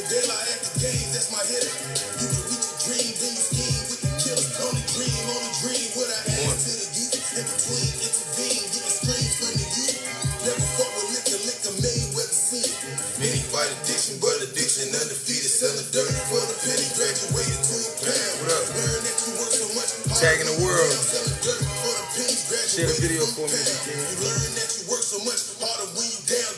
daylight at the games, that's my hitter. You can reach your dream, then you scheme with the killers. Only dream what I had to the youth. In between, intervene, getting screams from the youth. Never fought with liquor made weather scene. Many fight addiction, but addiction undefeated. Selling dirt for the penny, graduated to a pound. What up? Learn that you work so much. Tagging the world. Selling dirt for the pennies, share the video for me. You learn that you work so much harder when you down.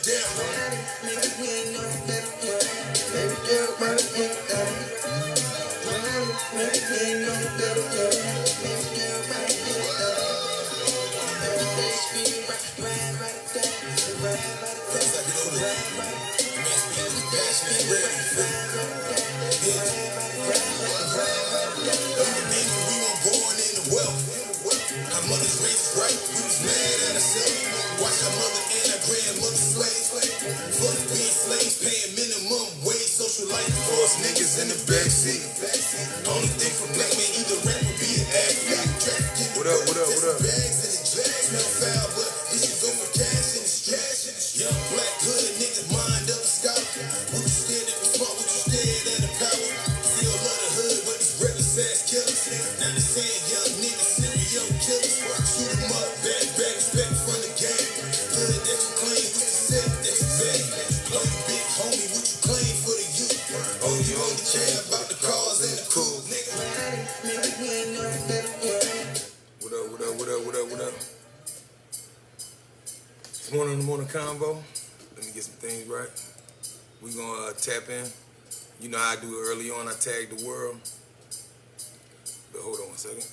Niggas in the backseat. Only thing for black men, either rap or be an athlete. What up? Bags and the jags smell foul, but this shit go for cash and the strash. Young black hood niggas mind up a scholar. What you scared of the smart, what you scared of the power? Still love the hood, but these reckless ass killers. Now they saying young niggas serial killers. Shoot them up, bad respect from the game. Hood that you claim, what you said that you bad. Blow you big homie, what you claim for the youth. Oh, you only care about the cars and the cool, nigga. What up? It's morning in the morning convo. Let me get some things right. We gonna tap in. You know how I do it early on. I tag the world. But hold on one second.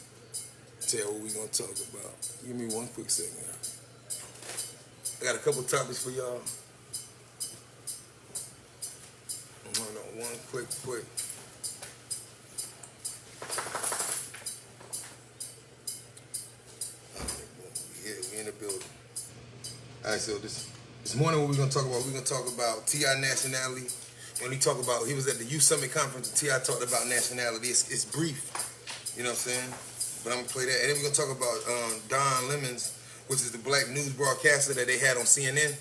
Tell what we gonna talk about. Give me one quick second. I got a couple topics for y'all. Hold on, one quick. We in the building. All right, so this morning what we're gonna talk about? We're gonna talk about T.I. Nationality. When he was at the Youth Summit Conference, and T.I. talked about nationality. It's brief, you know what I'm saying? But I'm gonna play that, and then we're gonna talk about Don Lemons, which is the black news broadcaster that they had on CNN.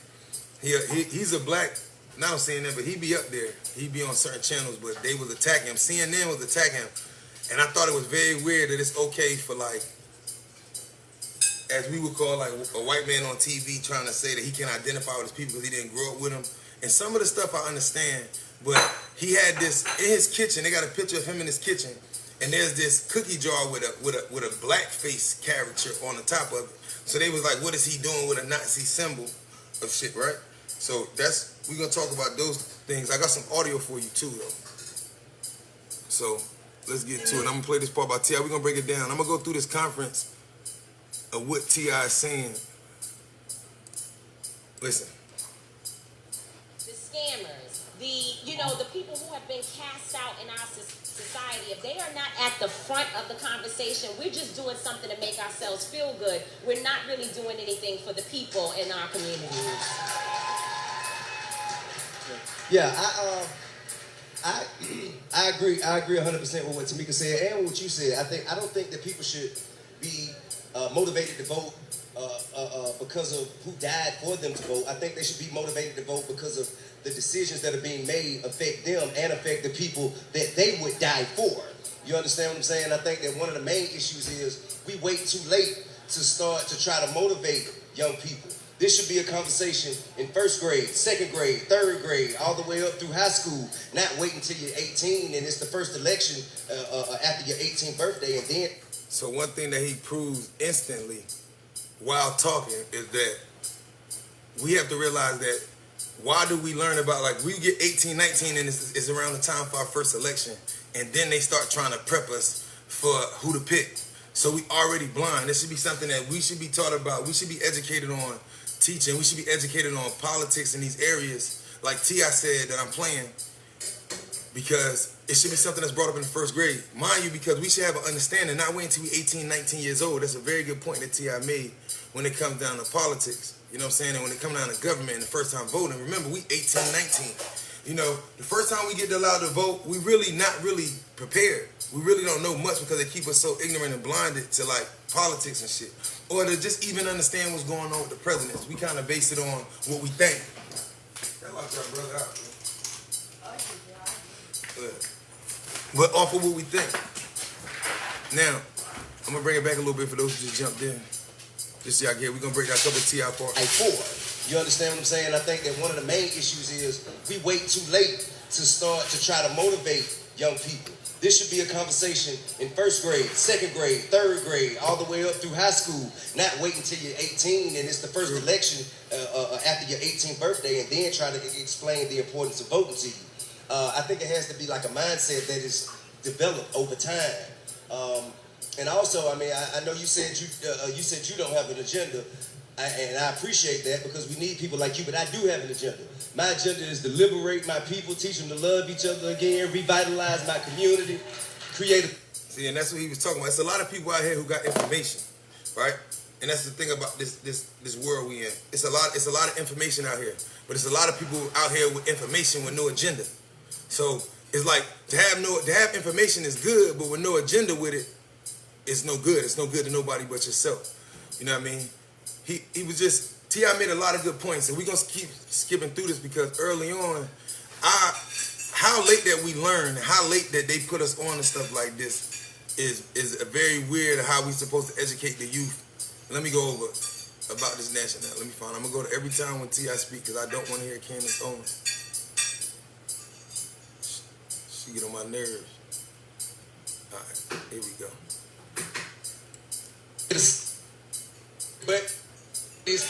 He's a black. Not on CNN, but he be up there. He be on certain channels, but they was attacking him. CNN was attacking him. And I thought it was very weird that it's okay for, like, as we would call, like, a white man on TV trying to say that he can identify with his people because he didn't grow up with them. And some of the stuff I understand, but he had this in his kitchen. They got a picture of him in his kitchen, and there's this cookie jar with a blackface caricature on the top of it. So they was like, what is he doing with a Nazi symbol of shit, right? So we're going to talk about those things. I got some audio for you too, though. So let's get to it. I'm going to play this part by T.I. We're going to break it down. I'm going to go through this conference of what T.I. is saying. Listen. The scammers, the people who have been cast out in our society, if they are not at the front of the conversation, we're just doing something to make ourselves feel good. We're not really doing anything for the people in our communities. Yeah, I agree 100% with what Tamika said and what you said. I don't think that people should be motivated to vote because of who died for them to vote. I think they should be motivated to vote because of the decisions that are being made affect them and affect the people that they would die for. You understand what I'm saying? I think that one of the main issues is we wait too late to start to try to motivate young people. This should be a conversation in first grade, second grade, third grade, all the way up through high school. Not wait until you're 18 and it's the first election after your 18th birthday, and then. So one thing that he proves instantly while talking is that we have to realize that why do we learn about, like, we get 18, 19 and it's around the time for our first election, and then they start trying to prep us for who to pick. So we already blind. This should be something that we should be taught about. We should be educated on teaching. We should be educated on politics in these areas, like T.I. said that I'm playing, because it should be something that's brought up in the first grade. Mind you, because we should have an understanding, not wait until we're 18, 19 years old. That's a very good point that T.I. made when it comes down to politics. You know what I'm saying? And when it comes down to government and the first time voting, remember, we 18, 19. You know, the first time we get allowed to vote, we really not really prepared. We really don't know much because they keep us so ignorant and blinded to, like, politics and shit. Or to just even understand what's going on with the presidents. We kind of base it on what we think. That locked our brother out, man. But off of what we think. Now, I'm gonna bring it back a little bit for those who just jumped in. Just so y'all get, we're gonna break down a couple of T.I. parts. You understand what I'm saying? I think that one of the main issues is we wait too late to start to try to motivate young people. This should be a conversation in first grade, second grade, third grade, all the way up through high school. Not wait until you're 18 and it's the first election after your 18th birthday and then try to explain the importance of voting to you. I think it has to be like a mindset that is developed over time. And also, I mean, I know you said you don't have an agenda, and I appreciate that because we need people like you, but I do have an agenda. My agenda is to liberate my people, teach them to love each other again, revitalize my community, create a... See, and that's what he was talking about. It's a lot of people out here who got information, right? And that's the thing about this world we in. It's a lot of information out here, but it's a lot of people out here with information with no agenda. So it's like to have information is good, but with no agenda with it, it's no good. It's no good to nobody but yourself. You know what I mean? He was just, T.I. made a lot of good points, and we're going to keep skipping through this because early on, how late that we learn, how late that they put us on and stuff like this is a very weird how we supposed to educate the youth. Let me go over about this nationality. Let me find. I'm going to go to every time when T.I. speak because I don't want to hear Candace Owens. She get on my nerves. All right, here we go. But it's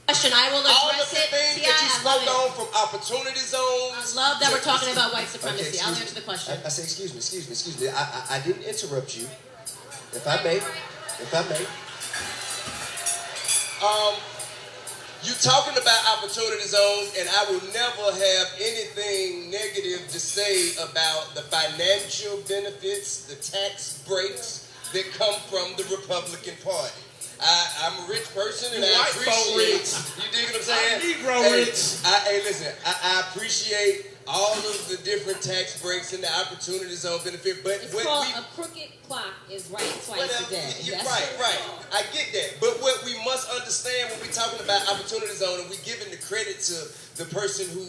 Question, I will all of address the it. things that you spoke on from opportunity zones. I love that we're talking about white supremacy. Okay, I'll answer the question. I say, excuse me. I didn't interrupt you. If I may. You talking about opportunity zones, and I will never have anything negative to say about the financial benefits, the tax breaks that come from the Republican Party. I'm a rich person, and I appreciate. You dig what I'm saying? Negro rich. Hey, listen. I appreciate all of the different tax breaks and the opportunity zone benefit, but It's called a crooked clock is right twice a day. You're right. I get that. But what we must understand when we're talking about opportunity zone, and we're giving the credit to the person who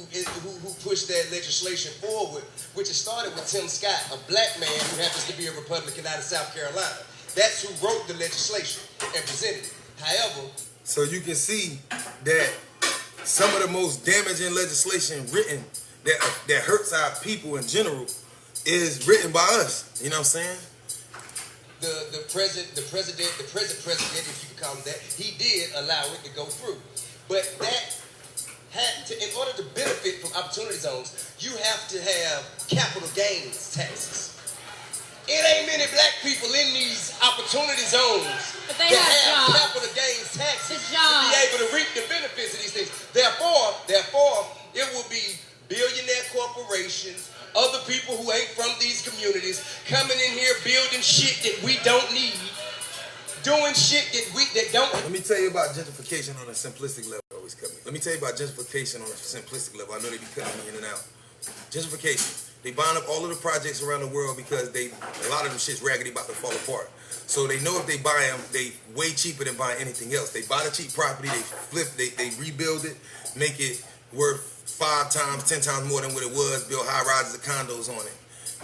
pushed that legislation forward, which it started with Tim Scott, a black man who happens to be a Republican out of South Carolina. That's who wrote the legislation and presented it. However, so you can see that some of the most damaging legislation written that hurts our people in general is written by us. You know what I'm saying? The present president, if you can call him that, he did allow it to go through. But that had to, in order to benefit from opportunity zones, you have to have capital gains taxes. It ain't many black people in these opportunity zones But they that have have jobs. capital gains taxes It's to jobs. be able to reap the benefits of these things. Therefore, it will be billionaire corporations, other people who ain't from these communities, coming in here building shit that we don't need, doing shit that don't. Let me tell you about gentrification on a simplistic level. Always cut me. Let me tell you about gentrification on a simplistic level. I know they be cutting me in and out. Gentrification. They buying up all of the projects around the world because a lot of them shit's raggedy about to fall apart. So they know if they buy them, they way cheaper than buying anything else. They buy the cheap property, they flip, they rebuild it, make it worth 5 times, 10 times more than what it was, build high rises of condos on it.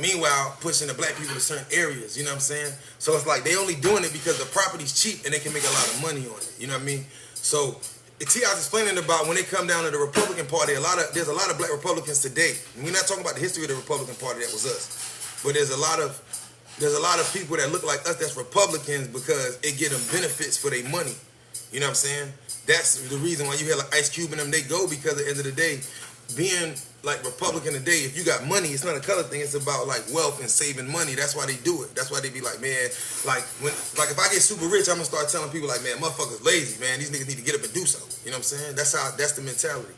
Meanwhile, pushing the black people to certain areas, you know what I'm saying? So it's like they only doing it because the property's cheap and they can make a lot of money on it, you know what I mean? So T.I.'s explaining about when they come down to the Republican Party, there's a lot of black Republicans today. And we're not talking about the history of the Republican Party, that was us. But there's a lot of people that look like us that's Republicans because it get them benefits for their money. You know what I'm saying? That's the reason why you hear like Ice Cube and them, they go because at the end of the day, being like Republican today, if you got money, it's not a color thing, it's about like wealth and saving money. That's why they do it. That's why they be like, man, if I get super rich, I'm gonna start telling people like, man, motherfuckers lazy, man. These niggas need to get up and do something. You know what I'm saying? That's the mentality.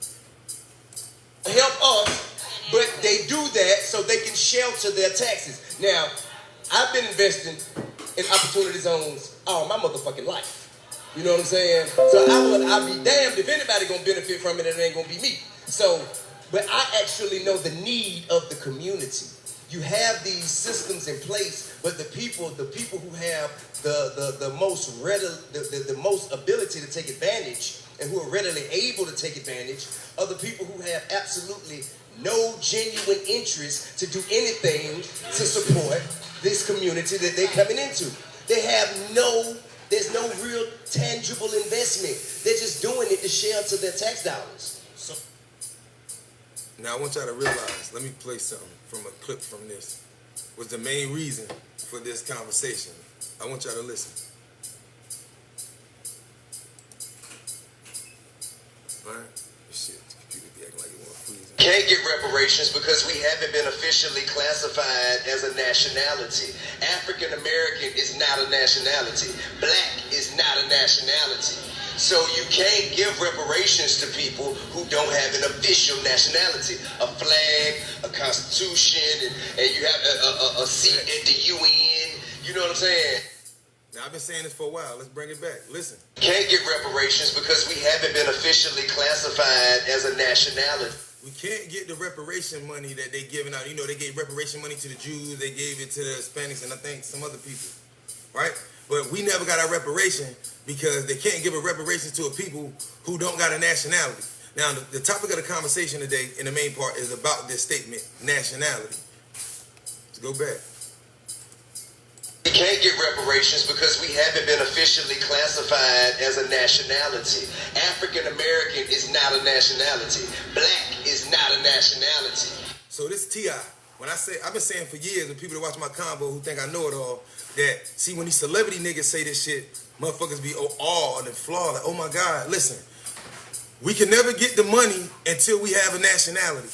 Help us, but they do that so they can shelter their taxes. Now, I've been investing in opportunity zones all my motherfucking life. You know what I'm saying? So I'll be damned if anybody gonna benefit from it and it ain't gonna be me. So, but I actually know the need of the community. You have these systems in place, but the people who have the most ability to take advantage and who are readily able to take advantage are the people who have absolutely no genuine interest to do anything to support this community that they're coming into. There's no real tangible investment. They're just doing it to shelter their tax dollars. Now I want y'all to realize, let me play something from a clip from this. Was the main reason for this conversation. I want y'all to listen. Alright? Shit, the computer be acting like it won't freeze. Can't get reparations because we haven't been officially classified as a nationality. African American is not a nationality. Black is not a nationality. So you can't give reparations to people who don't have an official nationality, a flag, a constitution, and you have a seat at the UN. You know what I'm saying? Now I've been saying this for a while. Let's bring it back. Listen. Can't get reparations because we haven't been officially classified as a nationality. We can't get the reparation money that they giving out. You know, they gave reparation money to the Jews, they gave it to the Hispanics, and I think some other people, right? But we never got our reparation because they can't give a reparation to a people who don't got a nationality. Now, the topic of the conversation today, in the main part, is about this statement, nationality. Let's go back. We can't get reparations because we haven't been officially classified as a nationality. African American is not a nationality. Black is not a nationality. So this T.I., when I say, I've been saying for years, and people that watch my convo who think I know it all, that, see, when these celebrity niggas say this shit, motherfuckers be awed and flawed, like, oh my God, listen, we can never get the money until we have a nationality.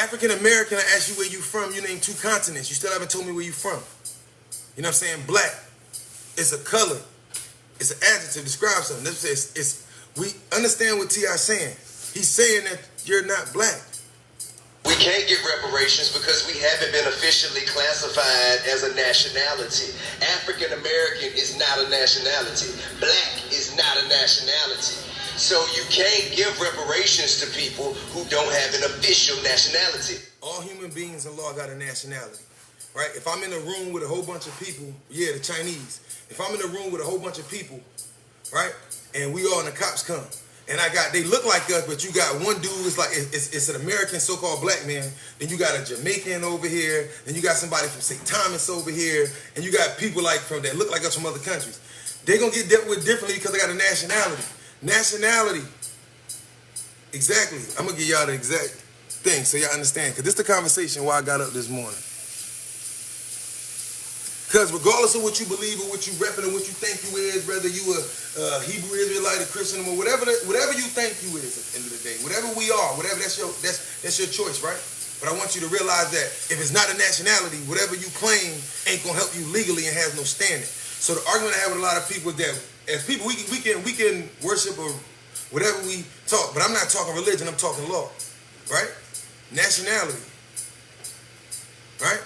African American, I ask you where you from, you name 2 continents, you still haven't told me where you from. You know what I'm saying? Black is a color. It's an adjective, describe something. We understand what T.I. saying. He's saying that you're not black. We can't get reparations because we haven't been officially classified as a nationality. African American is not a nationality. Black is not a nationality. So you can't give reparations to people who don't have an official nationality. All human beings in law got a nationality. Right? If I'm in a room with a whole bunch of people, yeah, the Chinese. If I'm in a room with a whole bunch of people, right, and we all and the cops come, and they look like us, but you got one dude, it's an American so-called black man, then you got a Jamaican over here, then you got somebody from St. Thomas over here, and you got people that look like us from other countries. They're going to get dealt with differently because they got a nationality. Nationality. Exactly. I'm going to give y'all the exact thing so y'all understand, because this is the conversation why I got up this morning. Because regardless of what you believe or what you repping or what you think you is, whether you a Hebrew Israelite, a Christian, or whatever you think you is at the end of the day, whatever we are, whatever that's your choice, right? But I want you to realize that if it's not a nationality, whatever you claim ain't gonna help you legally and has no standing. So the argument I have with a lot of people is that as people we can worship or whatever we talk, but I'm not talking religion, I'm talking law, right? Nationality, right?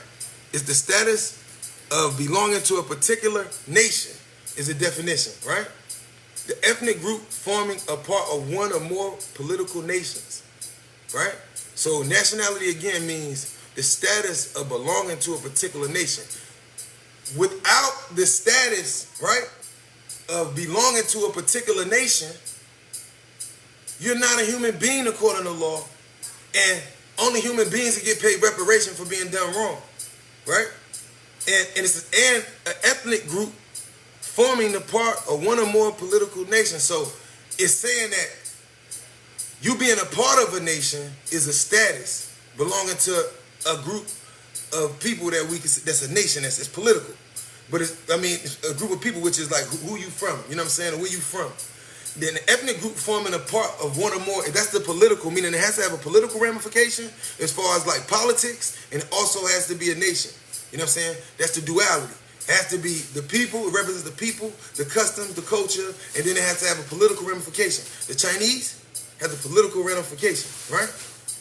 It's the status of belonging to a particular nation is a definition, right? The ethnic group forming a part of one or more political nations, right? So nationality again means the status of belonging to a particular nation. Without the status, right, of belonging to a particular nation, you're not a human being according to law, and only human beings can get paid reparation for being done wrong, right? And it's an ethnic group forming the part of one or more political nations. So it's saying that you being a part of a nation is a status belonging to a group of people that's a nation, that's political. But it's a group of people which is like who you from, you know what I'm saying, or where you from. Then the ethnic group forming a part of one or more, that's the political, meaning it has to have a political ramification as far as like politics, and it also has to be a nation. You know what I'm saying? That's the duality. It has to be the people, it represents the people, the customs, the culture, and then it has to have a political ramification. The Chinese have the political ramification, right?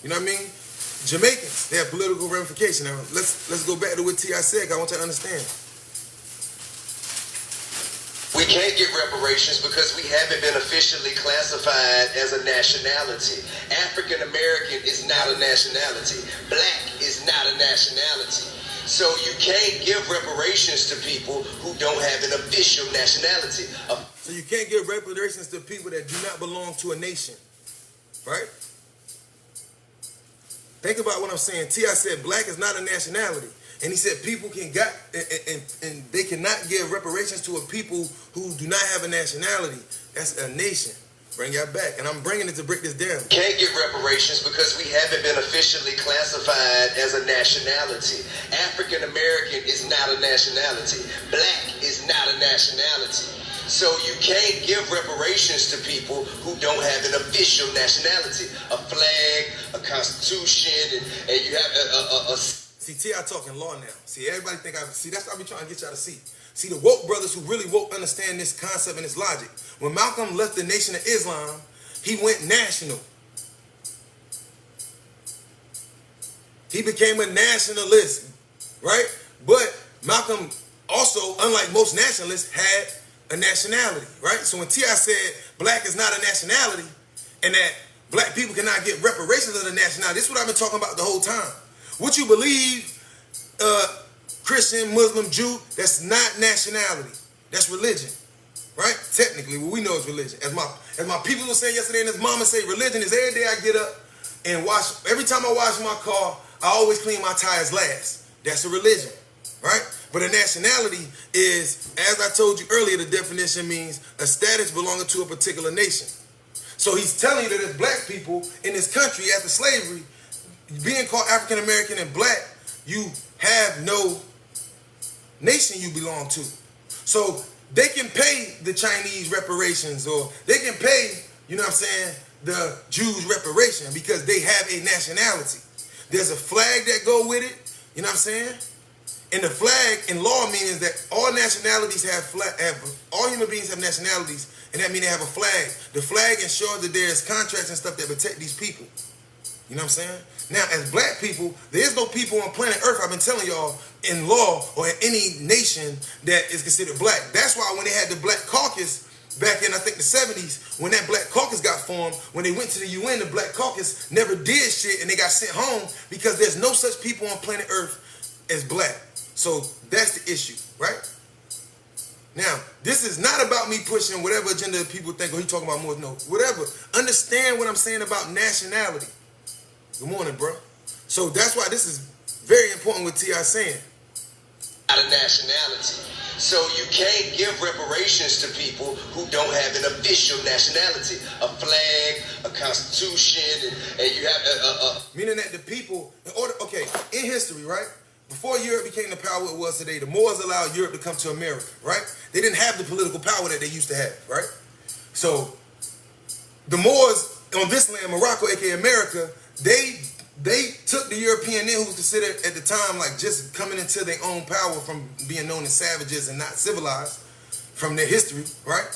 You know what I mean? Jamaicans, they have political ramification. Now, let's go back to what T.I. said, I want you to understand. We can't get reparations because we haven't been officially classified as a nationality. African American is not a nationality. Black is not a nationality. So you can't give reparations to people who don't have an official nationality. So you can't give reparations to people that do not belong to a nation, right? Think about what I'm saying. T.I. said black is not a nationality. And he said people can and they cannot give reparations to a people who do not have a nationality. That's a nation. Bring y'all back. And I'm bringing it to break this down. Can't get reparations because we haven't been officially classified as a nationality. African American is not a nationality. Black is not a nationality. So you can't give reparations to people who don't have an official nationality, a flag, a constitution, and you have a See, T.I. talking law now. See, everybody think that's what I be trying to get y'all to see. See, the woke brothers who really woke understand this concept and this logic. When Malcolm left the Nation of Islam, he went national. He became a nationalist, right? But Malcolm also, unlike most nationalists, had a nationality, right? So when T.I. said black is not a nationality and that black people cannot get reparations of the nationality, this is what I've been talking about the whole time. What you believe, Christian, Muslim, Jew, that's not nationality. That's religion, right? Technically, what we know is religion. As my people were saying yesterday and as mama say, religion is every day I get up and wash. Every time I wash my car, I always clean my tires last. That's a religion, right? But a nationality is, as I told you earlier, the definition means a status belonging to a particular nation. So he's telling you that as black people in this country after slavery, being called African American and black, you have no nation you belong to. So they can pay the Chinese reparations or they can pay, you know what I'm saying, the Jews reparation because they have a nationality. There's a flag that go with it, you know what I'm saying? And the flag in law means that all nationalities all human beings have nationalities, and that means they have a flag. The flag ensures that there's contracts and stuff that protect these people. You know what I'm saying? Now, as black people, there is no people on planet Earth, I've been telling y'all, in law or in any nation that is considered black. That's why when they had the Black Caucus back in, I think, the 70s, when that Black Caucus got formed, when they went to the UN, the Black Caucus never did shit and they got sent home because there's no such people on planet Earth as black. So that's the issue, right? Now, this is not about me pushing whatever agenda people think, oh, he talking about more, no, whatever. Understand what I'm saying about nationality. Good morning, bro. So that's why this is very important what T.I. saying. Not a nationality. So you can't give reparations to people who don't have an official nationality, a flag, a constitution, and you have meaning that the people, in history, right? Before Europe became the power it was today, the Moors allowed Europe to come to America, right? They didn't have the political power that they used to have, right? So the Moors on this land, Morocco, aka America, they took the European in who was considered at the time like just coming into their own power from being known as savages and not civilized from their history, right?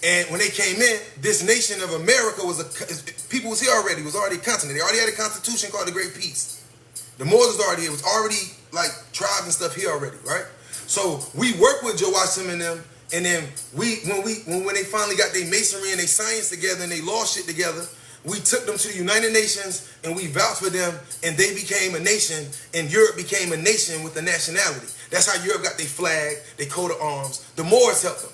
And when they came in, this nation of America people was here already. It was already a continent. They already had a constitution called the Great Peace. The Moors was already here. It was already like tribes and stuff here already, right? So we worked with Joe Washington and them, and then when they finally got their masonry and their science together and their law shit together, we took them to the United Nations and we vouched for them, and they became a nation, and Europe became a nation with a nationality. That's how Europe got their flag, their coat of arms. The Moors helped them.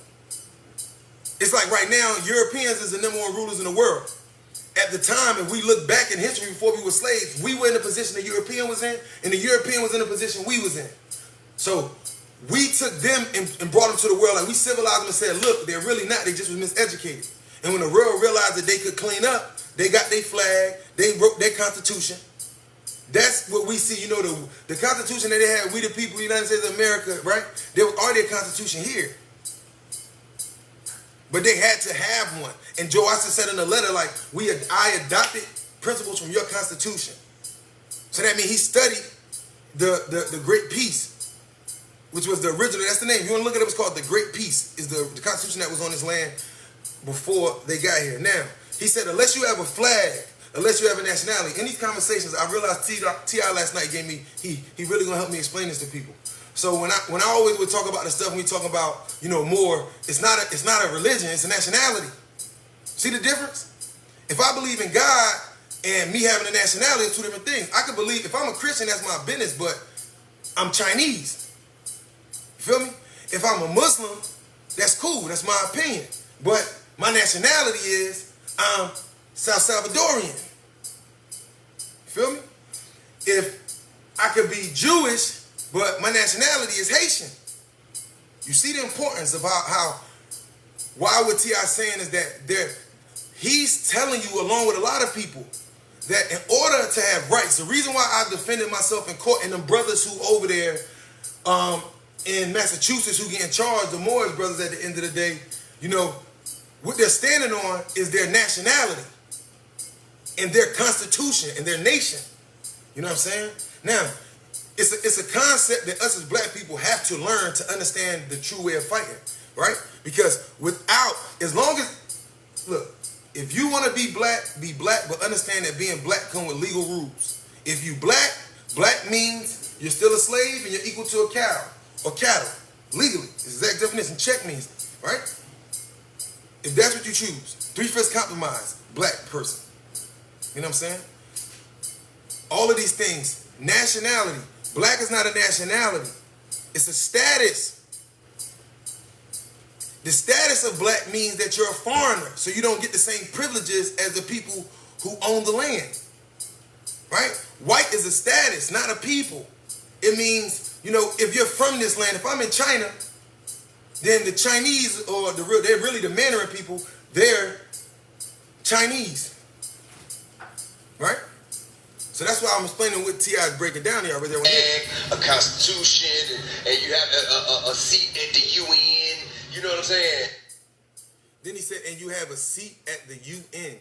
It's like right now, Europeans is the number one rulers in the world. At the time, if we look back in history before we were slaves, we were in the position the European was in, and the European was in the position we was in. So we took them and brought them to the world. Like we civilized them and said, look, they're really not. They just was miseducated. And when the world realized that they could clean up, they got their flag, they wrote their constitution. That's what we see, you know, the constitution that they had, we the people, the United States of America, right? There was already a constitution here. But they had to have one. And Joe Washington said in the letter, like, I adopted principles from your constitution. So that means he studied the Great Peace, which was the original, that's the name. You want to look at it, it's called the Great Peace, is the constitution that was on this land before they got here. Now, he said, unless you have a flag, unless you have a nationality, in these conversations, I realized T.I. last night gave me, he really gonna help me explain this to people. So when I always would talk about the stuff when we talk about, you know, more, it's not a religion, it's a nationality. See the difference? If I believe in God and me having a nationality, it's two different things. I could believe, if I'm a Christian, that's my business, but I'm Chinese. You feel me? If I'm a Muslim, that's cool, that's my opinion. But my nationality is I'm South Salvadorian. feel me? If I could be Jewish, but my nationality is Haitian. You see the importance of why what T.I. saying is that he's telling you, along with a lot of people, that in order to have rights, the reason why I defended myself in court and them brothers who over there in Massachusetts who getting charged, the Morris brothers at the end of the day, you know, what they're standing on is their nationality and their constitution and their nation. You know what I'm saying? Now, it's a concept that us as black people have to learn to understand the true way of fighting, right? Because as long as, look, if you want to be black, but understand that being black comes with legal rules. If you black means you're still a slave and you're equal to a cow or cattle, legally. It's the exact definition. Check means, right? If that's what you choose, 3/5 compromise, black person. You know what I'm saying? All of these things, nationality. Black is not a nationality. It's a status. The status of black means that you're a foreigner, so you don't get the same privileges as the people who own the land, right? White is a status, not a people. It means, you know, if you're from this land, if I'm in China, then the Chinese, or they're really the Mandarin people, they're Chinese, right? So that's why I'm explaining what T.I. is breaking down here. A constitution, and you have a seat at the UN. You know what I'm saying? Then he said, and you have a seat at the UN.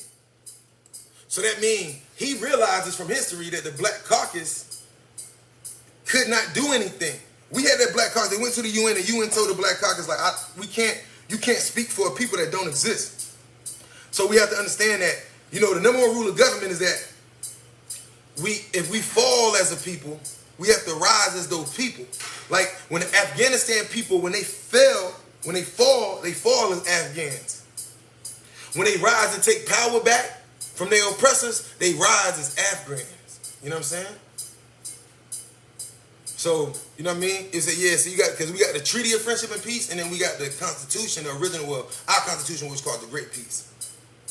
So that means he realizes from history that the Black Caucus could not do anything. We had that Black Caucus. They went to the UN, and UN told the Black Caucus, like, you can't speak for a people that don't exist. So we have to understand that, you know, the number one rule of government is that if we fall as a people, we have to rise as those people. Like when the Afghanistan people, when they fall as Afghans. When they rise and take power back from their oppressors, they rise as Afghans. You know what I'm saying? So, you know what I mean? It's so because we got the Treaty of Friendship and Peace, and then we got the Constitution, the original, our Constitution was called the Great Peace.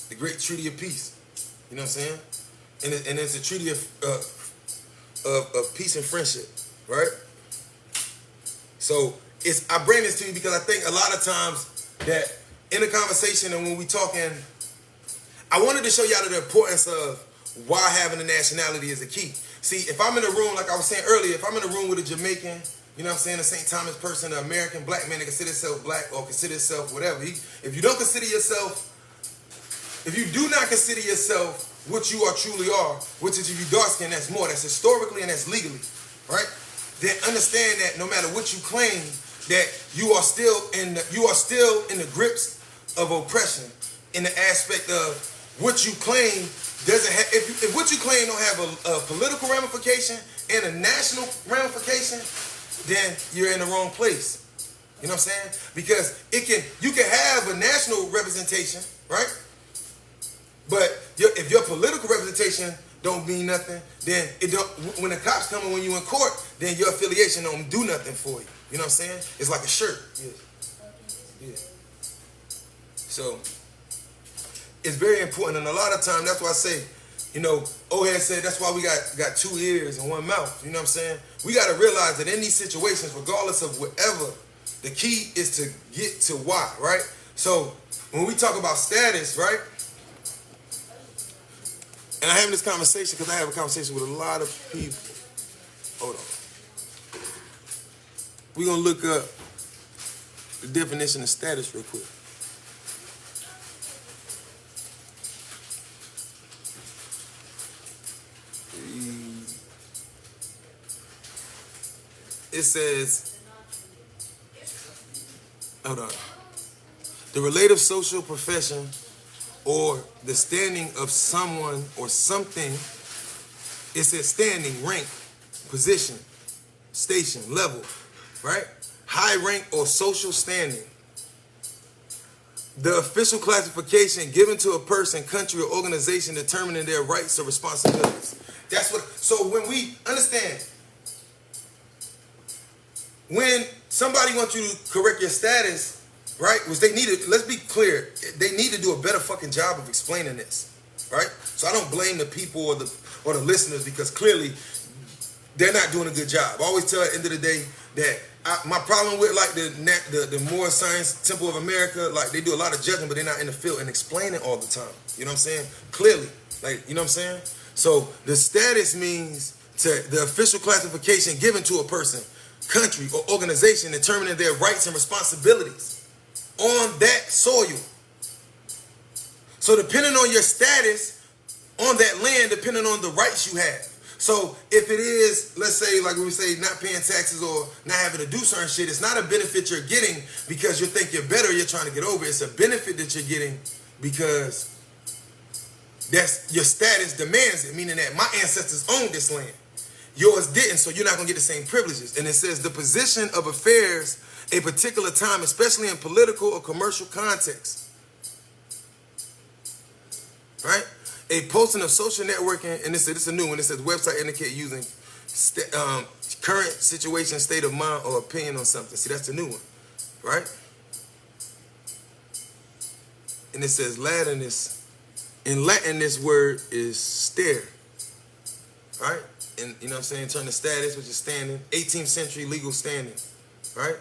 The Great Treaty of Peace. You know what I'm saying? And it's a treaty of peace and friendship, right? So I bring this to you because I think a lot of times that in the conversation and when we talking, I wanted to show y'all the importance of why having a nationality is the key. See, if I'm in a room, like I was saying earlier, if I'm in a room with a Jamaican, you know what I'm saying, a St. Thomas person, an American black man that consider himself black or consider himself whatever. If you do not consider yourself what you are truly are, which is if you dark skin, that's more, that's historically and that's legally, right? Then understand that no matter what you claim, that you are still in the grips of oppression in the aspect of what you claim doesn't have, if what you claim don't have a political ramification and a national ramification, then you're in the wrong place. You know what I'm saying? Because you can have a national representation, right? But if your political representation don't mean nothing, then when the cops come and when you in court, then your affiliation don't do nothing for you. You know what I'm saying? It's like a shirt. Yeah. So it's very important, and a lot of times that's why I say, you know, O'Hare said that's why we got 2 ears and 1 mouth. You know what I'm saying? We got to realize that in these situations, regardless of whatever, the key is to get to why, right? So when we talk about status, right? And I'm having this conversation because I have a conversation with a lot of people. Hold on. We're going to look up the definition of status real quick. It says, hold on. The relative social profession or the standing of someone or something. It says standing, rank, position, station, level, right? High rank or social standing. The official classification given to a person, country, or organization determining their rights or responsibilities. That's what, so when we understand, when somebody wants you to correct your status, right, which they need to, let's be clear, they need to do a better fucking job of explaining this, right? So I don't blame the people or the listeners, because clearly they're not doing a good job. I always tell at the end of the day that my problem with like the Moore Science Temple of America, like they do a lot of judging, but they're not in the field and explaining all the time. You know what I'm saying? Clearly, like, you know what I'm saying? So the status means the official classification given to a person, country, or organization determining their rights and responsibilities on that soil. So depending on your status on that land, depending on the rights you have. So if it is, let's say, like we say, not paying taxes or not having to do certain shit, it's not a benefit you're getting because you think you're better, you're trying to get over. It's a benefit that you're getting because that's your status demands it, meaning that my ancestors owned this land. Yours didn't, so you're not going to get the same privileges. And it says the position of affairs a particular time, especially in political or commercial context. Right? A posting of social networking, and this is a new one. It says website indicate using current situation, state of mind, or opinion on something. See, that's the new one, right? And it says in Latin, this word is stare, right? And you know what I'm saying? Turn to status, which is standing. 18th century legal standing, right?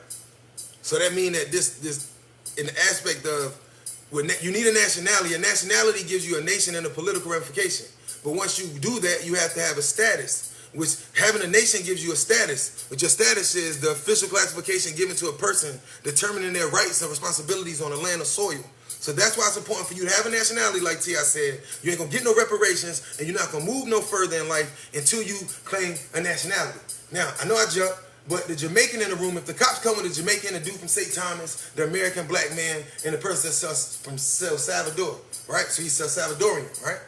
So that means that this in the aspect of you need a nationality. A nationality gives you a nation and a political ramification. But once you do that, you have to have a status, which having a nation gives you a status. But your status is the official classification given to a person determining their rights and responsibilities on the land or soil. So that's why it's important for you to have a nationality, like T.I. said. You ain't going to get no reparations, and you're not going to move no further in life until you claim a nationality. Now, I know I jumped. But the Jamaican in the room, if the cops come with a Jamaican, the dude from St. Thomas, the American black man, and the person that's from El Salvador, right? So he's El Salvadorian, right?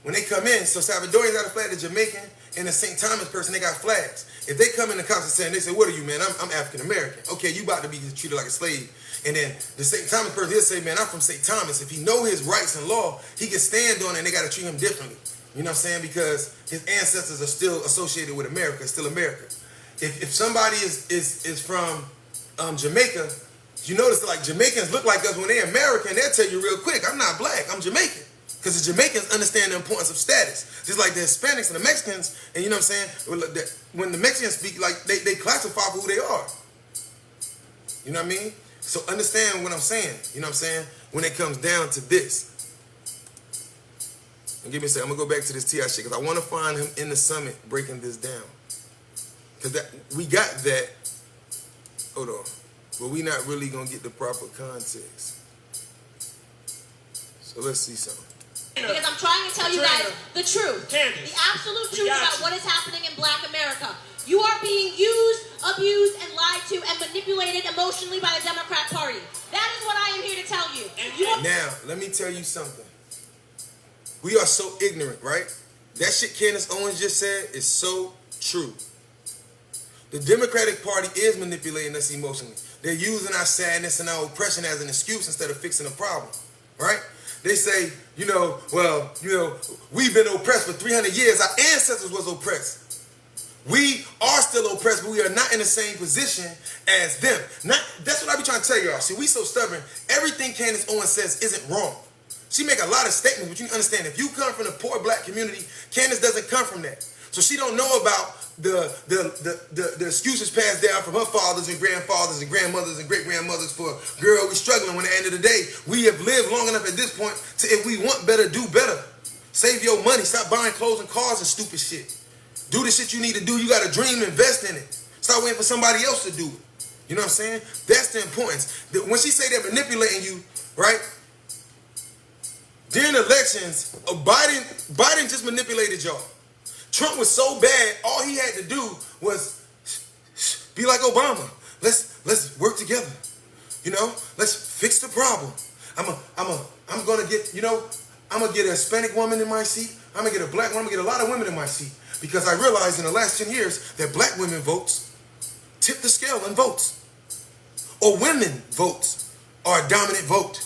When they come in, so Salvadorians got a flag, the Jamaican and the St. Thomas person, they got flags. If they come in, the cops are saying, they say, what are you, man? I'm African American. Okay, you about to be treated like a slave. And then the St. Thomas person, he'll say, man, I'm from St. Thomas. If he know his rights and law, he can stand on it, and they got to treat him differently. You know what I'm saying? Because his ancestors are still associated with America, still America. If somebody is from Jamaica, you notice that like Jamaicans look like us when they're American, they'll tell you real quick, I'm not black, I'm Jamaican. Because the Jamaicans understand the importance of status. Just like the Hispanics and the Mexicans, and you know what I'm saying? When the Mexicans speak, like they classify for who they are. You know what I mean? So understand what I'm saying, you know what I'm saying? When it comes down to this. And give me a second, I'm going to go back to this T.I. shit, because I want to find him in the summit breaking this down. Because we got that, hold on, but we not really going to get the proper context. So let's see something. Because I'm trying to tell you guys the truth. Candace, the absolute truth about what is happening in Black America. You are being used, abused, and lied to and manipulated emotionally by the Democrat Party. That is what I am here to tell you. Now, let me tell you something. We are so ignorant, right? That shit Candace Owens just said is so true. The Democratic Party is manipulating us emotionally. They're using our sadness and our oppression as an excuse instead of fixing the problem, right? They say, we've been oppressed for 300 years. Our ancestors was oppressed. We are still oppressed, but we are not in the same position as them. That's what I be trying to tell y'all. See, we so stubborn. Everything Candace Owens says isn't wrong. She make a lot of statements, but you can understand, if you come from the poor black community, Candace doesn't come from that. So she don't know about the excuses passed down from her fathers and grandfathers and grandmothers and great-grandmothers for, girl, we struggling when at the end of the day, we have lived long enough at this point to, if we want better, do better. Save your money. Stop buying clothes and cars and stupid shit. Do the shit you need to do. You got a dream, invest in it. Stop waiting for somebody else to do it. You know what I'm saying? That's the importance. When she say they're manipulating you, right? During elections, Biden just manipulated y'all. Trump was so bad, all he had to do was be like Obama. Let's work together. Let's fix the problem. I'm gonna get a Hispanic woman in my seat. I'm gonna get a black woman. I'm gonna get a lot of women in my seat. Because I realized in the last 10 years that black women votes tip the scale in votes. Or women votes are a dominant vote.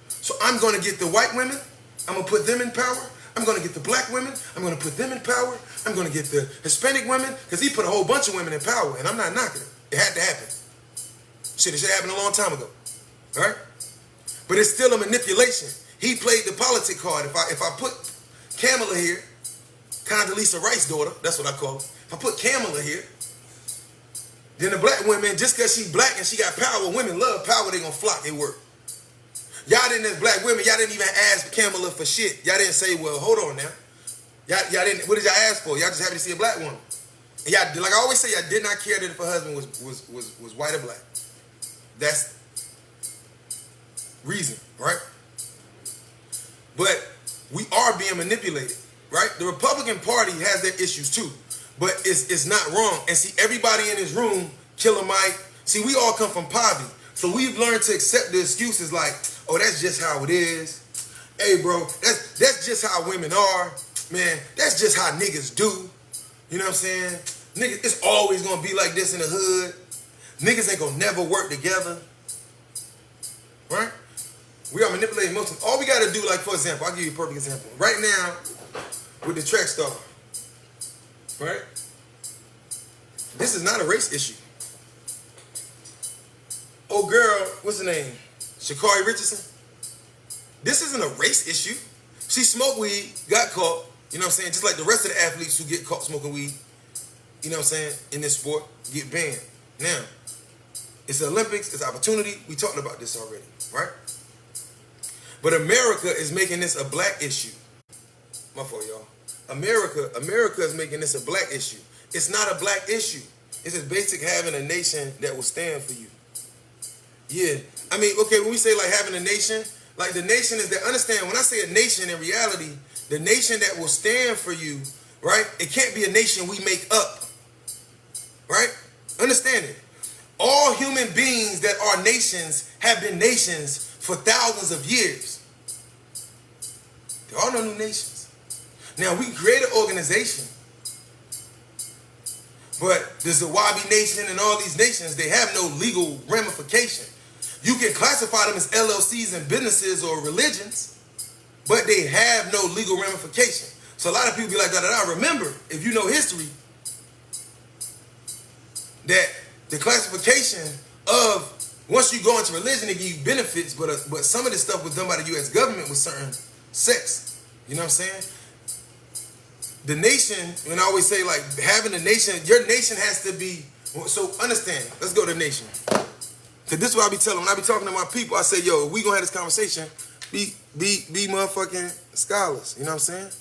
So I'm gonna get the white women, I'm gonna put them in power. I'm going to get the black women. I'm going to put them in power. I'm going to get the Hispanic women, because he put a whole bunch of women in power, and I'm not knocking it. It had to happen. Shit, it should have happened a long time ago. All right? But it's still a manipulation. He played the politic card. If I put Kamala here, Condoleezza Rice's daughter, that's what I call her. If I put Kamala here, then the black women, just because she black and she got power, women love power, they gonna flock, they work. Y'all didn't, as black women, y'all didn't even ask Kamala for shit. Y'all didn't say, well, hold on now. Y'all didn't, what did y'all ask for? Y'all just happy to see a black woman. And y'all, like I always say, y'all did not care that if her husband was white or black. That's reason, right? But we are being manipulated, right? The Republican Party has their issues too, but it's not wrong. And see, everybody in this room, Killer Mike, see, we all come from poverty. So we've learned to accept the excuses like, oh, that's just how it is. Hey, bro, that's just how women are. Man, that's just how niggas do. You know what I'm saying? Niggas, it's always gonna be like this in the hood. Niggas ain't gonna never work together. Right? We are manipulating most of all we gotta do, like for example, I'll give you a perfect example. Right now, with the track star, right? This is not a race issue. Oh girl, what's her name? Sha'Carri Richardson. This isn't a race issue. She smoked weed, got caught, you know what I'm saying? Just like the rest of the athletes who get caught smoking weed, you know what I'm saying, in this sport, get banned. Now, it's the Olympics, it's opportunity. We talked about this already, right? But America is making this a black issue. My fault, y'all. America is making this a black issue. It's not a black issue. It's just basic having a nation that will stand for you. Yeah. I mean, okay, when we say like having a nation, like the nation is that, understand, when I say a nation in reality, the nation that will stand for you, right? It can't be a nation we make up, right? Understand it. All human beings that are nations have been nations for thousands of years. There are no new nations. Now, we create an organization, but the Zawabi Nation and all these nations, they have no legal ramification. You can classify them as LLCs and businesses or religions, but they have no legal ramification. So a lot of people be like, da-da-da. Remember, if you know history, that the classification of, once you go into religion, they give you benefits, but some of this stuff was done by the U.S. government with certain sects. You know what I'm saying? The nation, and I always say, like, having a nation, your nation has to be, so understand, let's go to the nation. Because this is what I be telling, when I be talking to my people, I say, yo, if we gonna have this conversation, be motherfucking scholars. You know what I'm saying?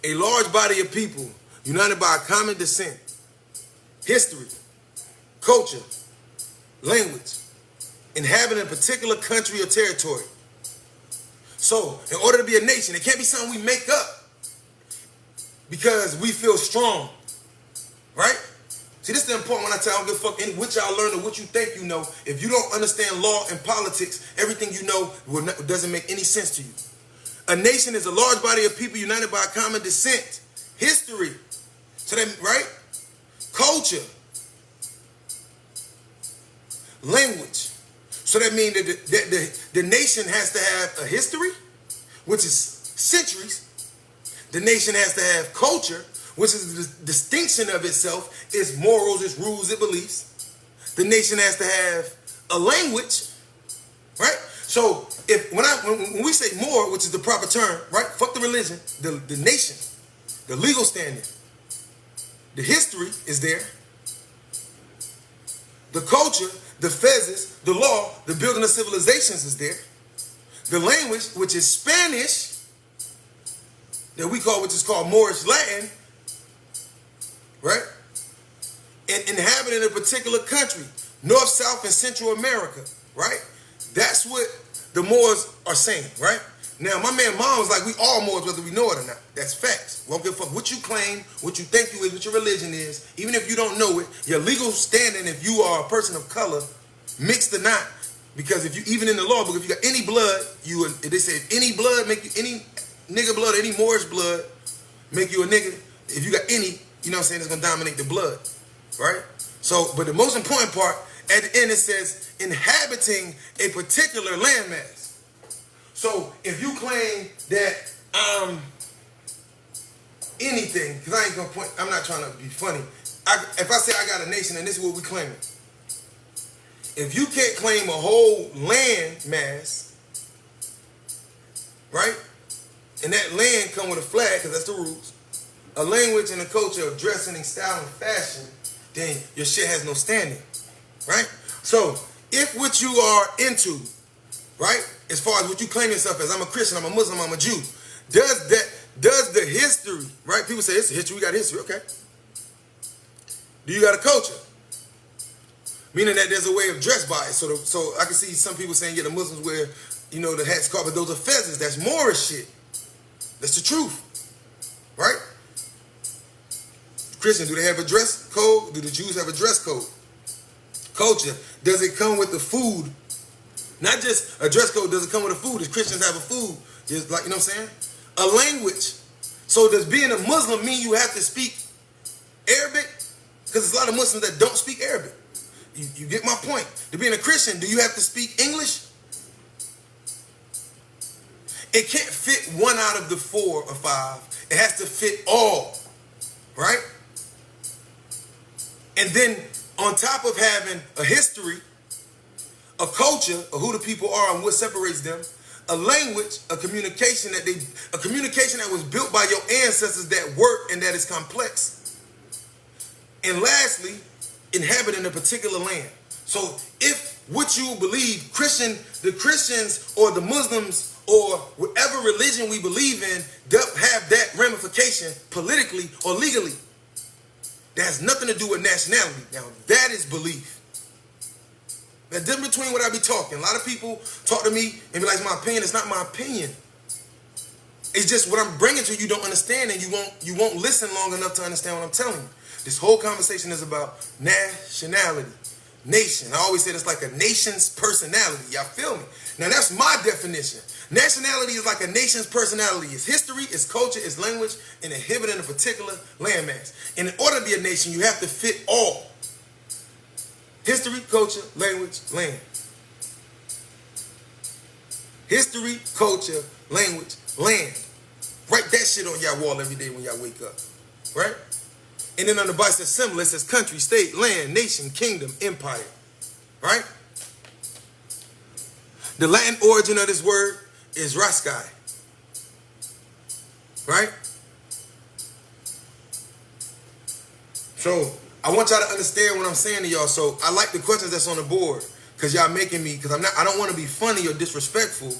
A large body of people united by a common descent, history, culture, language, inhabiting a particular country or territory. So, in order to be a nation, it can't be something we make up because we feel strong, right? See, this is important when I tell you I don't give a fuck any what y'all learn or what you think you know. If you don't understand law and politics, everything you know doesn't make any sense to you. A nation is a large body of people united by a common descent, history, so that, right? Culture, language. So that means that the nation has to have a history, which is centuries. The nation has to have culture, which is the distinction of itself, its morals, its rules, its beliefs. The nation has to have a language, right? So when we say more, which is the proper term, right? Fuck the religion, the nation, the legal standing, the history is there. The culture, the pheasants, the law, the building of civilizations is there. The language, which is Spanish, that we call, which is called Moorish Latin, right? And inhabiting a particular country, North, South, and Central America, right? That's what the Moors are saying, right? Now, my man Mom was like, we all Moors, whether we know it or not. That's facts. We don't give a fuck what you claim, what you think you is, what your religion is. Even if you don't know it, your legal standing, if you are a person of color, mixed or not, because if you, even in the law book, if you got any blood, they say if any blood make you, any nigga blood, any Moorish blood make you a nigga. If you got any, you know what I'm saying, it's gonna dominate the blood, right? So, but the most important part, at the end it says, inhabiting a particular landmass. So, if you claim that anything, because I ain't gonna point, I'm not trying to be funny. If I say I got a nation and this is what we claiming. if you can't claim a whole land mass, right? And that land come with a flag, because that's the rules, a language and a culture of dressing and style and fashion, then your shit has no standing, right? So if what you are into, right, as far as what you claim yourself as, I'm a Christian, I'm a Muslim, I'm a Jew, does the history, right? People say it's a history, we got history, okay. Do you got a culture? Meaning that there's a way of dress by it. So I can see some people saying, yeah, the Muslims wear, you know, the hats, scarf, but those are feathers. That's Moorish shit. That's the truth, right? Christian, do they have a dress code? Do the Jews have a dress code? Culture, does it come with the food? Not just a dress code, does it come with a food? Does Christians have a food? Just like, you know what I'm saying? A language. So does being a Muslim mean you have to speak Arabic? Because there's a lot of Muslims that don't speak Arabic. You get my point. To being a Christian, do you have to speak English? It can't fit one out of the 4 or 5. It has to fit all, right? And then on top of having a history, a culture of who the people are and what separates them, a language, a communication that was built by your ancestors that work and that is complex. And lastly, inhabiting a particular land. So if what you believe, the Christians or the Muslims or whatever religion we believe in have that ramification politically or legally, that has nothing to do with nationality. Now that is belief. The difference between what I be talking. A lot of people talk to me and be like, it's my opinion. It's not my opinion. It's just what I'm bringing to you don't understand, and you won't listen long enough to understand what I'm telling you. This whole conversation is about nationality, nation. I always say it's like a nation's personality. Y'all feel me? Now that's my definition. Nationality is like a nation's personality. It's history, it's culture, it's language, and inhabiting a particular landmass. And in order to be a nation, you have to fit all. History, culture, language, land. History, culture, language, land. Write that shit on y'all wall every day when y'all wake up. Right? And then on the bicep symbol, it says country, state, land, nation, kingdom, empire. Right? The Latin origin of this word is raskai. Right? So I want y'all to understand what I'm saying to y'all. So I like the questions that's on the board, because y'all making me, because I don't want to be funny or disrespectful.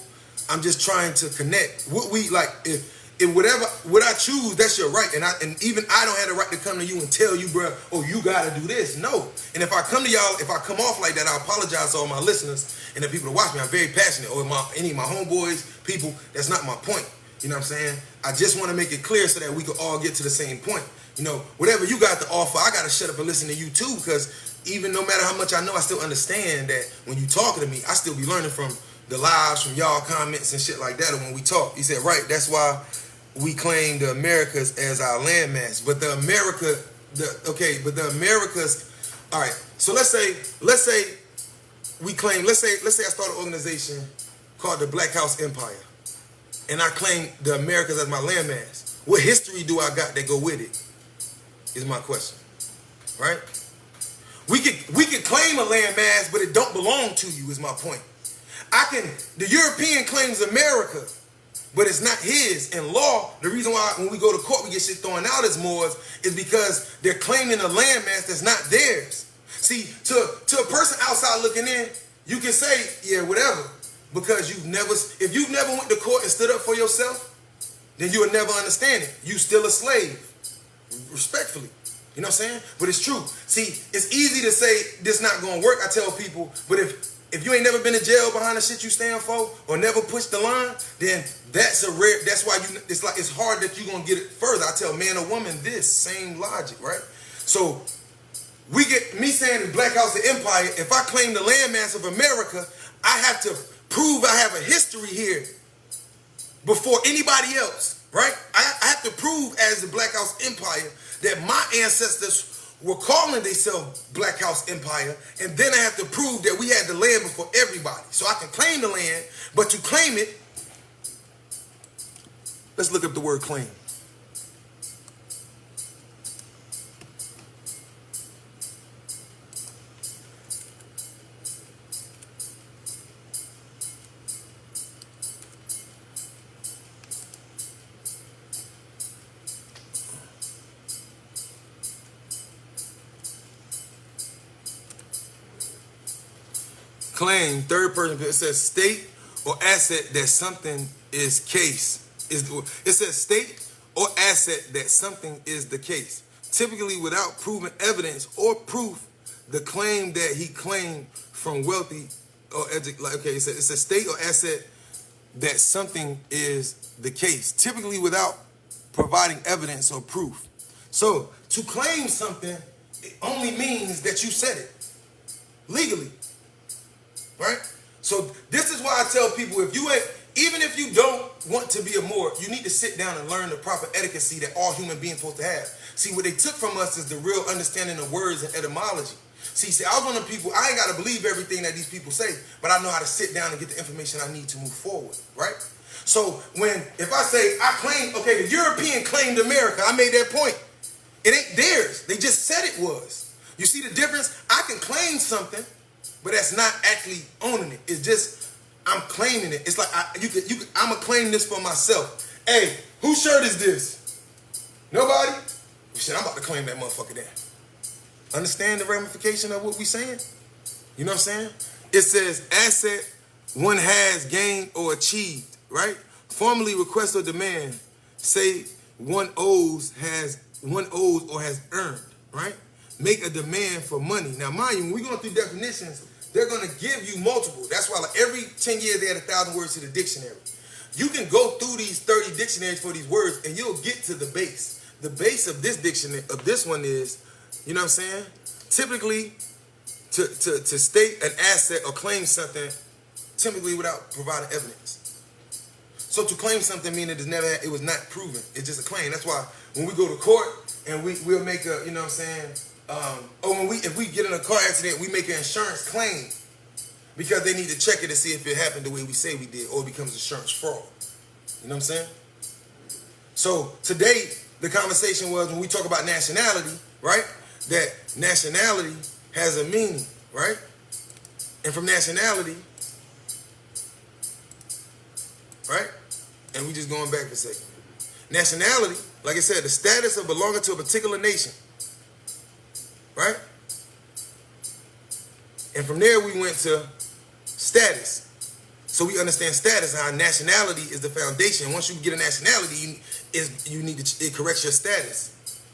I'm just trying to connect. What we like, if what I choose, that's your right. And even I don't have the right to come to you and tell you, bro, oh, you gotta do this. No. And if I come to y'all, if I come off like that, I apologize to all my listeners and the people that watch me. I'm very passionate. Or any of my homeboys, people, that's not my point. You know what I'm saying? I just want to make it clear so that we can all get to the same point. You know, whatever you got to offer, I got to shut up and listen to you too, because even no matter how much I know, I still understand that when you talking to me, I still be learning from the lives, from y'all comments and shit like that. And when we talk, he said, right, that's why we claim the Americas as our landmass. But the Americas, all right, so let's say we claim, let's say I start an organization called the Black House Empire, and I claim the Americas as my landmass. What history do I got that go with it? Is my question, right? We could claim a landmass, but it don't belong to you. Is my point. The European claims America, but it's not his. In law, the reason why when we go to court we get shit thrown out as Moors is because they're claiming a landmass that's not theirs. See, to a person outside looking in, you can say, yeah, whatever, because if you've never went to court and stood up for yourself, then you will never understand it. You still a slave. Respectfully. You know what I'm saying? But it's true. See, it's easy to say this not gonna work. I tell people, but if you ain't never been in jail behind the shit you stand for or never pushed the line, then that's why it's hard that you're gonna get it further. I tell man or woman this same logic, right? So we get me saying the Black House of Empire, if I claim the landmass of America, I have to prove I have a history here before anybody else. Right? I have to prove as the Black House Empire that my ancestors were calling themselves Black House Empire, and then I have to prove that we had the land before everybody. So I can claim the land, but to claim it, let's look up the word claim. claim, third person, it says state or asset that something is case. It says state or asset that something is the case. Typically without proven evidence or proof, the claim that he claimed from wealthy or it says state or asset that something is the case. Typically without providing evidence or proof. So to claim something, it only means that you said it legally, right? So this is why I tell people, even if you don't want to be a Moor, you need to sit down and learn the proper etiquette that all human beings are supposed to have. See, what they took from us is the real understanding of words and etymology. See, I was one of the people, I ain't got to believe everything that these people say, but I know how to sit down and get the information I need to move forward, right? So if I say, the European claimed America, I made that point. It ain't theirs. They just said it was. You see the difference? I can claim something, but that's not actually owning it. It's just, I'm claiming it. It's like, I'm going to claim this for myself. Hey, whose shirt is this? Nobody? Shit, I'm about to claim that motherfucker there. Understand the ramification of what we saying? You know what I'm saying? It says asset one has gained or achieved, right? Formally request or demand, say one owes or has earned, right? Make a demand for money. Now, mind you, when we're going through definitions, they're going to give you multiple. That's why like every 10 years they add 1,000 words to the dictionary. You can go through these 30 dictionaries for these words and you'll get to the base. The base of this dictionary, of this one is, you know what I'm saying? Typically, to state an asset or claim something, typically without providing evidence. So to claim something means it was not proven. It's just a claim. That's why when we go to court and we'll make a, you know what I'm saying? If we get in a car accident, we make an insurance claim because they need to check it to see if it happened the way we say we did or it becomes insurance fraud. You know what I'm saying? So today, the conversation was when we talk about nationality, right? That nationality has a meaning, right? And from nationality, right? And we just going back for a second. Nationality, like I said, the status of belonging to a particular nation, right? And from there we went to status. So we understand status, how nationality is the foundation. Once you get a nationality, it corrects your status.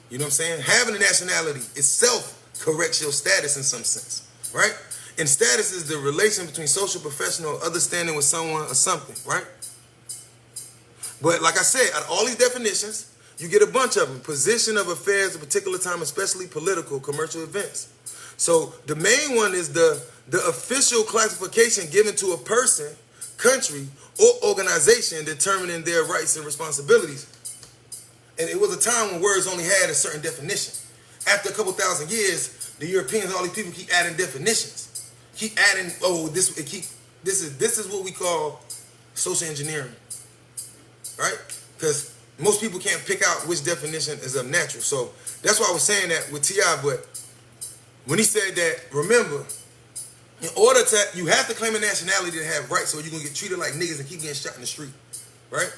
You know what I'm saying? Having a nationality itself corrects your status in some sense, right? And status is the relation between social, professional, or other standing with someone or something, right? But like I said, out of all these definitions, you get a bunch of them. Position of affairs at a particular time, especially political, commercial events. So the main one is the official classification given to a person, country, or organization determining their rights and responsibilities. And it was a time when words only had a certain definition. After a couple thousand years, the Europeans, all these people keep adding definitions. Keep adding, this is what we call social engineering, right? Because most people can't pick out which definition is unnatural. So that's why I was saying that with T.I., but when he said that, remember, in order to, you have to claim a nationality to have rights, or you're going to get treated like niggas and keep getting shot in the street, right?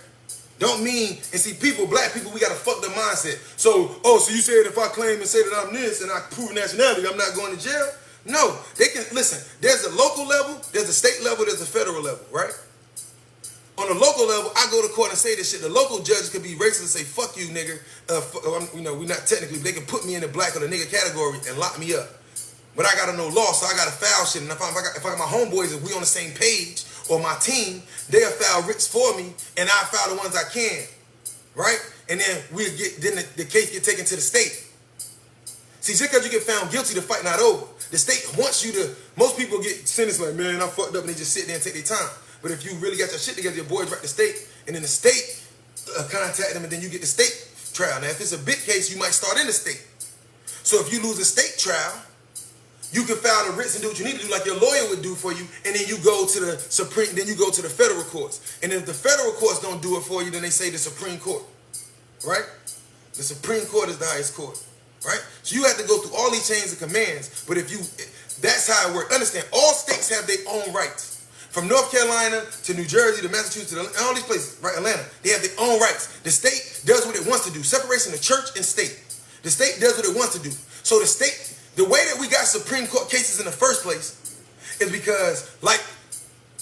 Don't mean, and see, black people, we got a fucked up mindset. So you said if I claim and say that I'm this and I prove nationality, I'm not going to jail? No, they can, listen, there's a local level, there's a state level, there's a federal level, right? On the local level, I go to court and say this shit. The local judges could be racist and say, fuck you, nigga. We're not technically, but they can put me in the black or the nigga category and lock me up. But I gotta know law, so I gotta file shit. And if I got my homeboys, if we on the same page, or my team, they'll file writs for me, and I file the ones I can, right? And then the case get taken to the state. See, just because you get found guilty, the fight not over. The state wants you to, most people get sentenced like, man, I fucked up, and they just sit there and take their time. But if you really got your shit together, your boys right to state, and then the state contact them, and then you get the state trial. Now, if it's a big case, you might start in the state. So if you lose a state trial, you can file the writs and do what you need to do, like your lawyer would do for you, and then you go to the Supreme, then you go to the federal courts. And if the federal courts don't do it for you, then they say the Supreme Court, right? The Supreme Court is the highest court, right? So you have to go through all these chains of commands, but that's how it works. Understand, all states have their own rights. From North Carolina to New Jersey to Massachusetts to all these places, right, Atlanta, they have their own rights. The state does what it wants to do. Separation of church and state. The state does what it wants to do. So the state, the way that we got Supreme Court cases in the first place is because like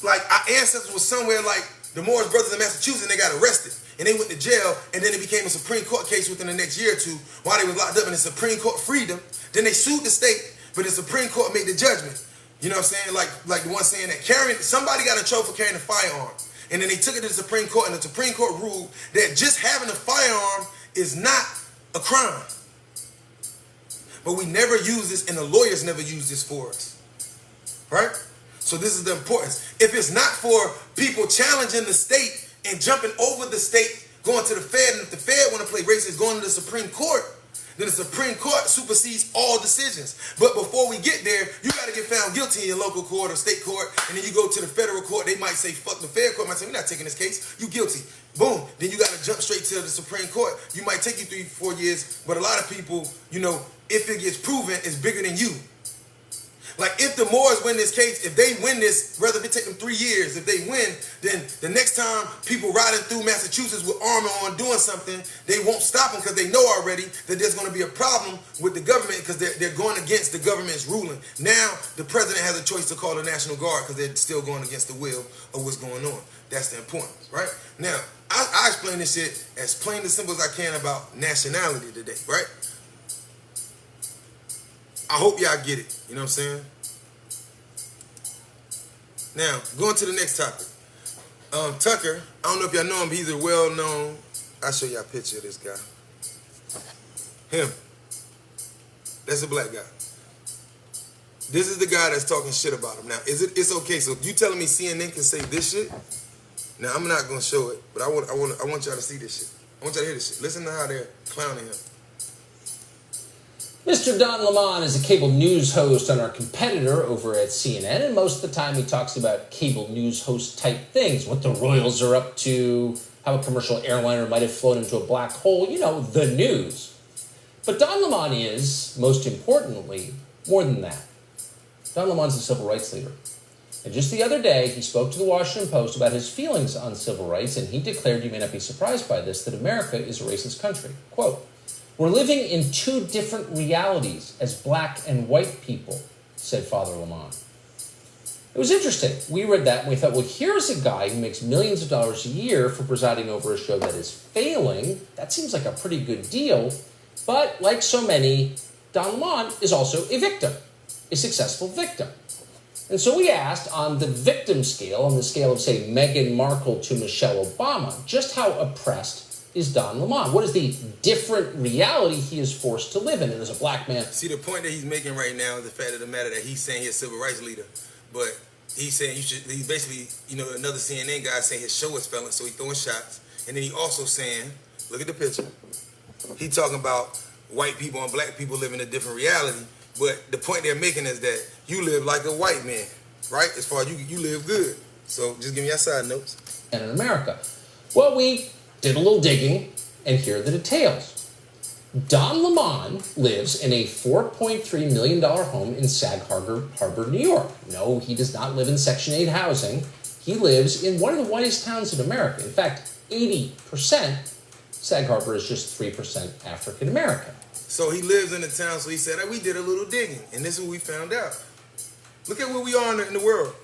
our ancestors was somewhere like the Morris brothers in Massachusetts, and they got arrested. And they went to jail, and then it became a Supreme Court case within the next year or two while they was locked up, and the Supreme Court freed them. Then they sued the state, but the Supreme Court made the judgment. You know what I'm saying? Like the one saying that somebody got in trouble for carrying a firearm. And then they took it to the Supreme Court, and the Supreme Court ruled that just having a firearm is not a crime. But we never use this, and the lawyers never use this for us. Right? So this is the importance. If it's not for people challenging the state and jumping over the state, going to the Fed, and if the Fed want to play racist, going to the Supreme Court, then the Supreme Court supersedes all decisions. But before we get there, you got to get found guilty in your local court or state court, and then you go to the federal court. They might say, fuck the Fed court. Might say, we're not taking this case. You guilty. Boom. Then you got to jump straight to the Supreme Court. You might take you 3-4 years, but a lot of people, you know, if it gets proven, it's bigger than you. Like if the Moors win this case, if they win this, whether it take them 3 years, if they win, then the next time people riding through Massachusetts with armor on doing something, they won't stop them because they know already that there's going to be a problem with the government because they're going against the government's ruling. Now the president has a choice to call the National Guard because they're still going against the will of what's going on. That's the importance, right? Now, I explain this shit as plain and simple as I can about nationality today, right? I hope y'all get it. You know what I'm saying? Now, going to the next topic. Tucker, I don't know if y'all know him, but he's a well-known... I'll show y'all a picture of this guy. Him. That's a black guy. This is the guy that's talking shit about him. Now, it's okay. So you telling me CNN can say this shit? Now, I'm not going to show it, but I want y'all to see this shit. I want y'all to hear this shit. Listen to how they're clowning him. Mr. Don Lemon is a cable news host on our competitor over at CNN, and most of the time he talks about cable news host type things, what the Royals are up to, how a commercial airliner might have flown into a black hole, you know, the news. But Don Lemon is, most importantly, more than that. Don Lemon's a civil rights leader. And just the other day, he spoke to the Washington Post about his feelings on civil rights, and he declared, you may not be surprised by this, that America is a racist country. Quote, "We're living in two different realities as black and white people," said Father Lemon. It was interesting. We read that and we thought, well, here's a guy who makes millions of dollars a year for presiding over a show that is failing. That seems like a pretty good deal. But like so many, Don Lemon is also a victim, a successful victim. And so we asked on the victim scale, on the scale of, say, Meghan Markle to Michelle Obama, just how oppressed is Don Lemon? What is the different reality he is forced to live in? And as a black man... See, the point that he's making right now is the fact of the matter that he's saying he's a civil rights leader, but he's saying he's basically, you know, another CNN guy saying his show is failing, so he's throwing shots. And then he also saying, look at the picture, he talking about white people and black people living a different reality, but the point they're making is that you live like a white man, right? As far as you live good. So just give me your side notes. And in America. Well, we did a little digging, and here are the details. Don Lemon lives in a $4.3 million home in Sag Harbor, New York. No, he does not live in Section 8 housing. He lives in one of the whitest towns in America. In fact, 80%, Sag Harbor is just 3% African American. So he lives in the town, so he said, hey, we did a little digging, and this is what we found out. Look at where we are in the world.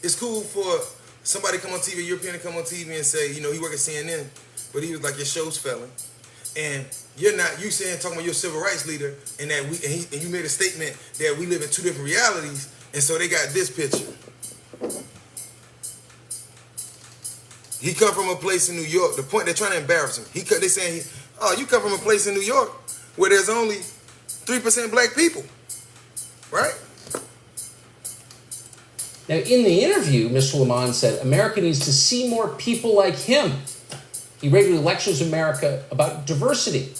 It's cool for somebody come on TV, a European to come on TV and say, you know, he work at CNN, but he was like, your show's failing. And you saying, talking about your civil rights leader, and that and you made a statement that we live in two different realities, and so they got this picture. He come from a place in New York. The point, they're trying to embarrass him. They saying, oh, you come from a place in New York where there's only 3% black people, right? Now, in the interview, Mr. Lemon said, America needs to see more people like him. He regularly lectures America about diversity.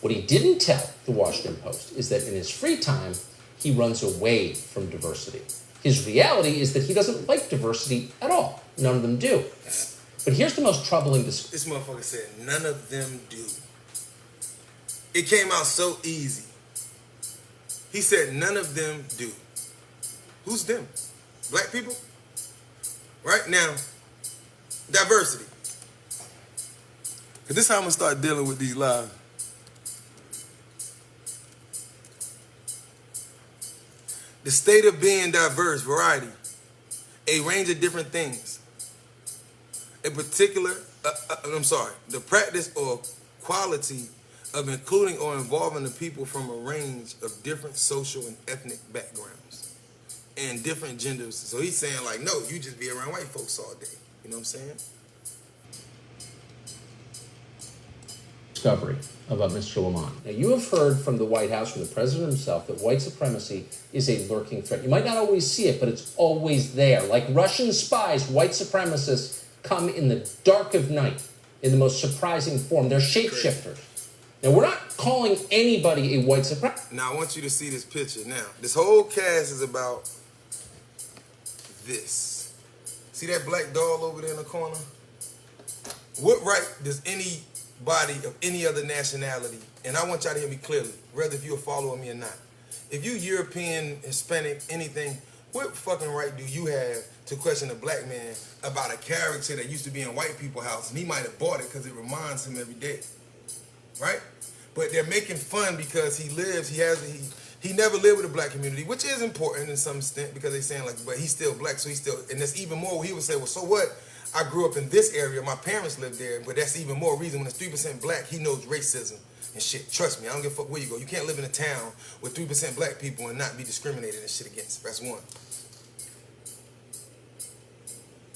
What he didn't tell the Washington Post is that in his free time, he runs away from diversity. His reality is that he doesn't like diversity at all. None of them do. But here's the most troubling... This motherfucker said, none of them do. It came out so easy. He said, none of them do. Who's them? Black people? Right now, diversity. Because this is how I'm going to start dealing with these lies. The state of being diverse, variety, a range of different things. In particular, the practice or quality of including or involving the people from a range of different social and ethnic backgrounds and different genders. So he's saying like, no, you just be around white folks all day. You know what I'm saying? Discovery about Mr. Lamont. Now, you have heard from the White House, from the president himself, that white supremacy is a lurking threat. You might not always see it, but it's always there. Like Russian spies, white supremacists come in the dark of night in the most surprising form. They're shapeshifters. Now, we're not calling anybody a white supremacist. Now, I want you to see this picture. Now, this whole cast is about this. See that black doll over there in the corner? What right does anybody of any other nationality, and I want y'all to hear me clearly, whether if you're following me or not, if you European, Hispanic, anything, what fucking right do you have to question a black man about a character that used to be in white people's house, and he might have bought it because it reminds him every day, right? But they're making fun because he never lived with a black community, which is important in some extent because they're saying like, but he's still black, so he's still, and that's even more. He would say, well, so what? I grew up in this area, my parents lived there, but that's even more reason when it's 3% black, he knows racism and shit. Trust me, I don't give a fuck where you go. You can't live in a town with 3% black people and not be discriminated and shit against. That's one.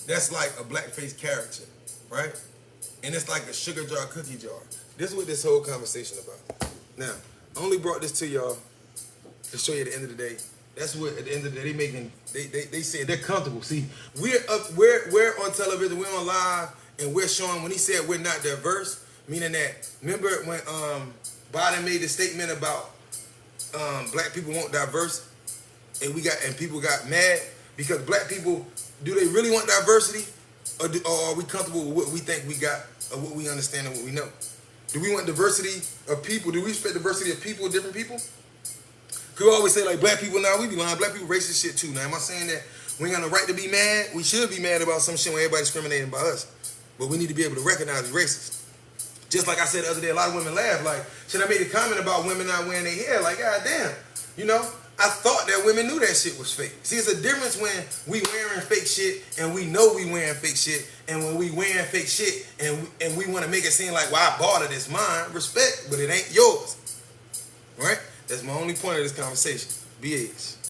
That's like a blackface character, right? And it's like a sugar jar, cookie jar. This is what this whole conversation about. Now, I only brought this to y'all to show you at the end of the day. That's what at the end of the day they say they're comfortable. See, we're on television, we're on live, and we're showing when he said we're not diverse, meaning that remember when Biden made the statement about black people want diverse, and people got mad because black people, do they really want diversity, or are we comfortable with what we think we got, or what we understand and what we know? Do we want diversity of people? Do we respect diversity of people, different people? Because we always say, like, black people, now we be lying. Black people racist shit, too. Now, am I saying that we ain't got no right to be mad? We should be mad about some shit when everybody discriminating about us. But we need to be able to recognize it's racist. Just like I said the other day, a lot of women laugh. Like, should I made a comment about women not wearing their hair? Like, God damn. You know? I thought that women knew that shit was fake. See, it's a difference when we wearing fake shit and we know we wearing fake shit, and when we wearing fake shit and we want to make it seem like, well, I bought it, it's mine. Respect, but it ain't yours. Right? That's my only point of this conversation. BH.